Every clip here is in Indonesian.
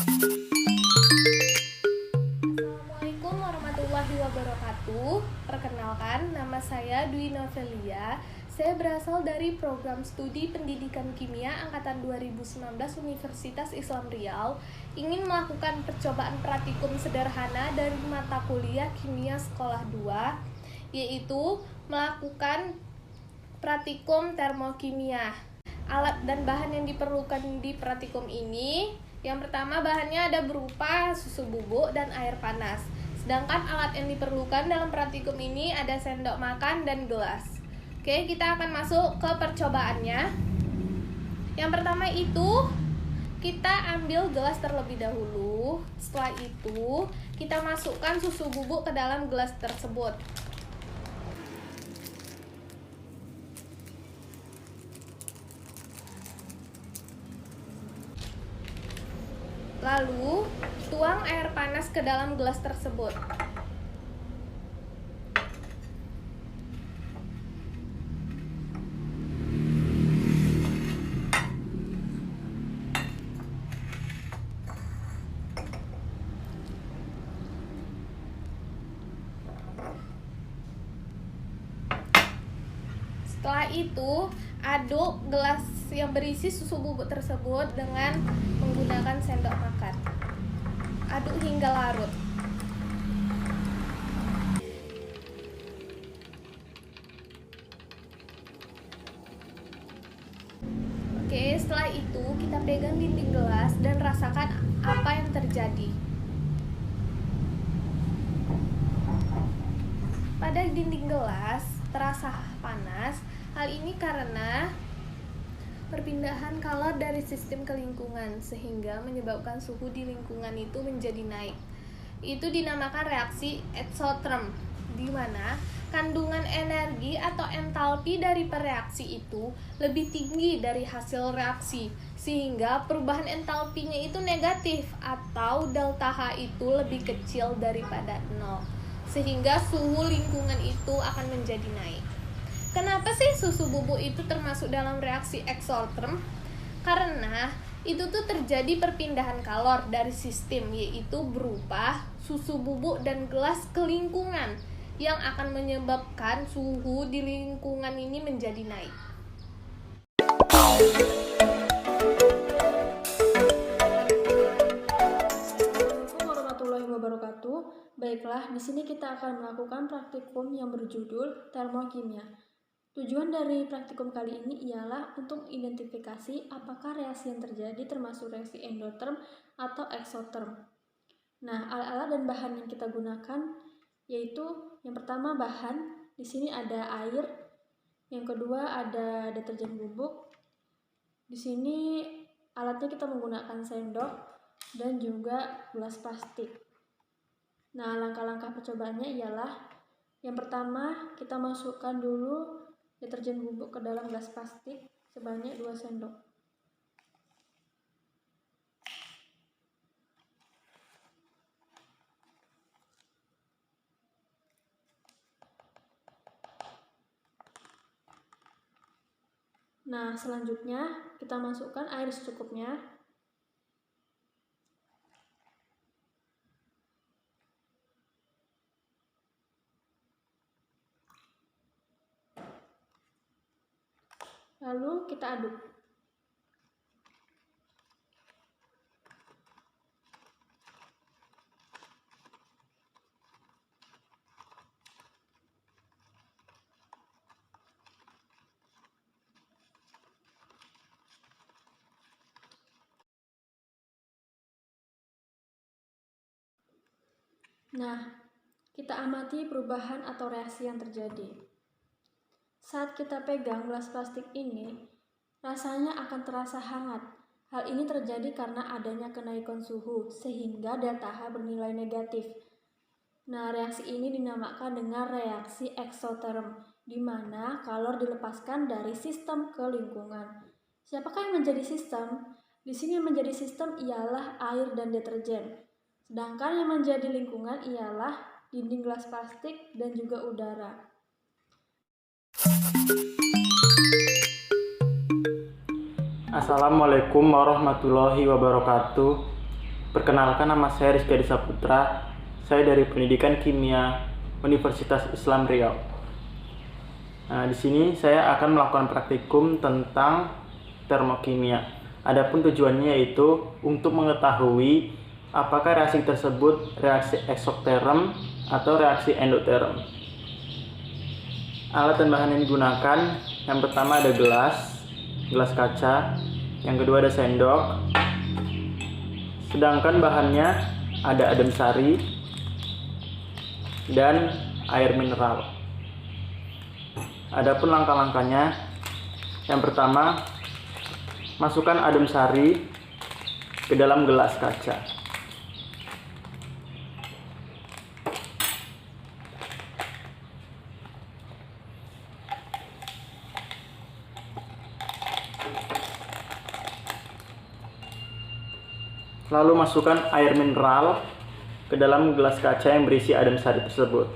Assalamualaikum warahmatullahi wabarakatuh. Perkenalkan, nama saya Dwi Novelia. Saya berasal dari program studi pendidikan kimia angkatan 2019 Universitas Islam Riau. Ingin melakukan percobaan praktikum sederhana dari mata kuliah kimia sekolah 2, yaitu melakukan praktikum termokimia. Alat dan bahan yang diperlukan di praktikum ini, yang pertama bahannya ada berupa susu bubuk dan air panas. Sedangkan alat yang diperlukan dalam praktikum ini ada sendok makan dan gelas. Oke, kita akan masuk ke percobaannya. Yang pertama itu kita ambil gelas terlebih dahulu. Setelah itu kita masukkan susu bubuk ke dalam gelas tersebut. Lalu, tuang air panas ke dalam gelas tersebut. Setelah itu, aduk gelas yang berisi susu bubuk tersebut dengan menggunakan sendok makan. Aduk hingga larut. Oke, setelah itu kita pegang dinding gelas dan rasakan apa yang terjadi. Pada dinding gelas terasa panas. Hal ini karena perpindahan kalor dari sistem ke lingkungan, sehingga menyebabkan suhu di lingkungan itu menjadi naik. Itu dinamakan reaksi eksoterm, di mana kandungan energi atau entalpi dari reaksi itu lebih tinggi dari hasil reaksi, sehingga perubahan entalpinya itu negatif atau delta H itu lebih kecil daripada 0, sehingga suhu lingkungan itu akan menjadi naik. Kenapa sih susu bubuk itu termasuk dalam reaksi eksoterm? Karena itu tuh terjadi perpindahan kalor dari sistem, yaitu berupa susu bubuk dan gelas ke lingkungan, yang akan menyebabkan suhu di lingkungan ini menjadi naik. Assalamualaikum warahmatullahi wabarakatuh. Baiklah, di sini kita akan melakukan praktikum yang berjudul termokimia. Tujuan dari praktikum kali ini ialah untuk identifikasi apakah reaksi yang terjadi termasuk reaksi endoterm atau eksoterm. Nah, alat-alat dan bahan yang kita gunakan yaitu yang pertama bahan, di sini ada air, yang kedua ada deterjen bubuk. Di sini alatnya kita menggunakan sendok dan juga gelas plastik. Nah, langkah-langkah percobaannya ialah yang pertama kita masukkan dulu deterjen bubuk ke dalam gelas plastik sebanyak 2 sendok. Nah, selanjutnya kita masukkan air secukupnya. Lalu kita aduk. Nah, kita amati perubahan atau reaksi yang terjadi. Saat kita pegang gelas plastik ini, rasanya akan terasa hangat. Hal ini terjadi karena adanya kenaikan suhu, sehingga delta H bernilai negatif. Nah, reaksi ini dinamakan dengan reaksi eksoterm, di mana kalor dilepaskan dari sistem ke lingkungan. Siapakah yang menjadi sistem? Di sini yang menjadi sistem ialah air dan deterjen. Sedangkan yang menjadi lingkungan ialah dinding gelas plastik dan juga udara. Assalamualaikum warahmatullahi wabarakatuh. Perkenalkan, nama saya Rizky Adisa Putra. Saya dari Pendidikan Kimia Universitas Islam Riau. Nah, di sini saya akan melakukan praktikum tentang termokimia. Adapun tujuannya yaitu untuk mengetahui apakah reaksi tersebut reaksi eksoterm atau reaksi endoterm. Alat dan bahan yang digunakan, yang pertama ada gelas kaca, yang kedua ada sendok, sedangkan bahannya ada adem sari dan air mineral. Adapun langkah-langkahnya, yang pertama, masukkan adem sari ke dalam gelas kaca. Lalu masukkan air mineral ke dalam gelas kaca yang berisi adem sari tersebut.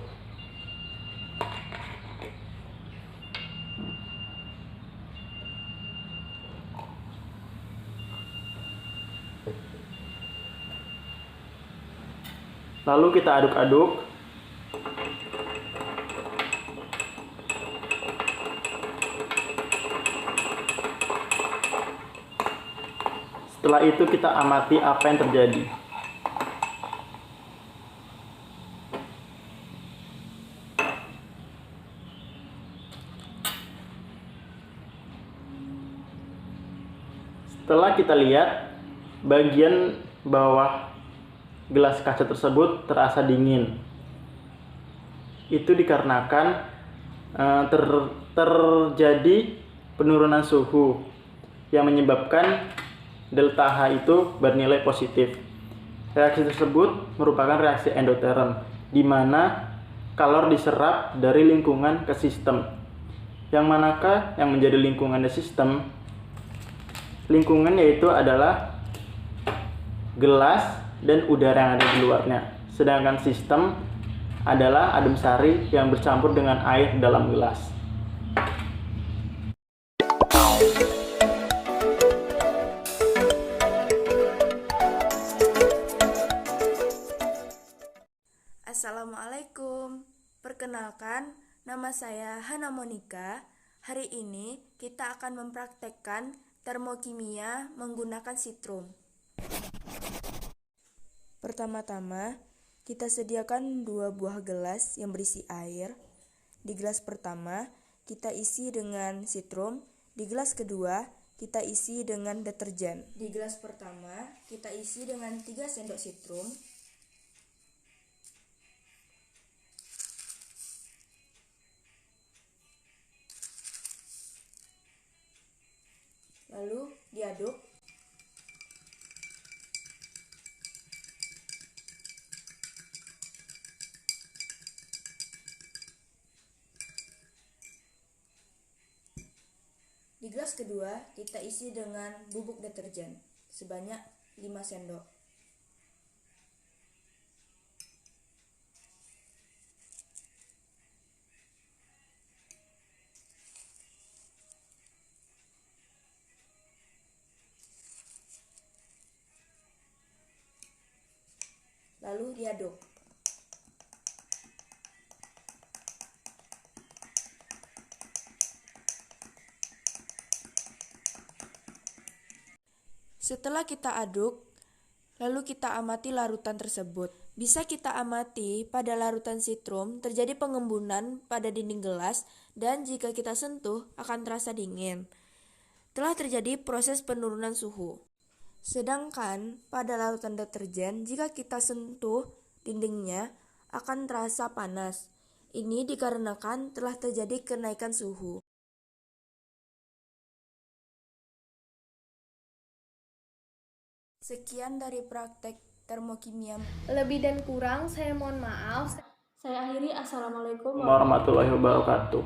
Lalu kita aduk-aduk. Setelah itu kita amati apa yang terjadi. Setelah kita lihat, bagian bawah gelas kaca tersebut terasa dingin. Itu dikarenakan terjadi penurunan suhu yang menyebabkan delta H itu bernilai positif. Reaksi tersebut merupakan reaksi endoterm, di mana kalor diserap dari lingkungan ke sistem. Yang manakah yang menjadi lingkungan dari sistem? Lingkungan yaitu adalah gelas dan udara yang ada di luarnya. Sedangkan sistem adalah adem sari yang bercampur dengan air dalam gelas. Assalamualaikum. Perkenalkan, nama saya Hana Monika. Hari ini kita akan mempraktekkan termokimia menggunakan sitrum. Pertama-tama, kita sediakan 2 buah gelas yang berisi air. Di gelas pertama, kita isi dengan sitrum. Di gelas kedua, kita isi dengan deterjen. Di gelas pertama, kita isi dengan 3 sendok sitrum. Lalu diaduk. Di gelas kedua kita isi dengan bubuk deterjen sebanyak 5 sendok. Lalu diaduk. Setelah kita aduk, lalu kita amati larutan tersebut. Bisa kita amati pada larutan sitrum terjadi pengembunan pada dinding gelas dan jika kita sentuh akan terasa dingin. Telah terjadi proses penurunan suhu. Sedangkan pada larutan deterjen, jika kita sentuh dindingnya akan terasa panas. Ini dikarenakan telah terjadi kenaikan suhu. Sekian dari praktek termokimia. Lebih dan kurang saya mohon maaf. Saya akhiri. Assalamualaikum Warahmatullahi wabarakatuh.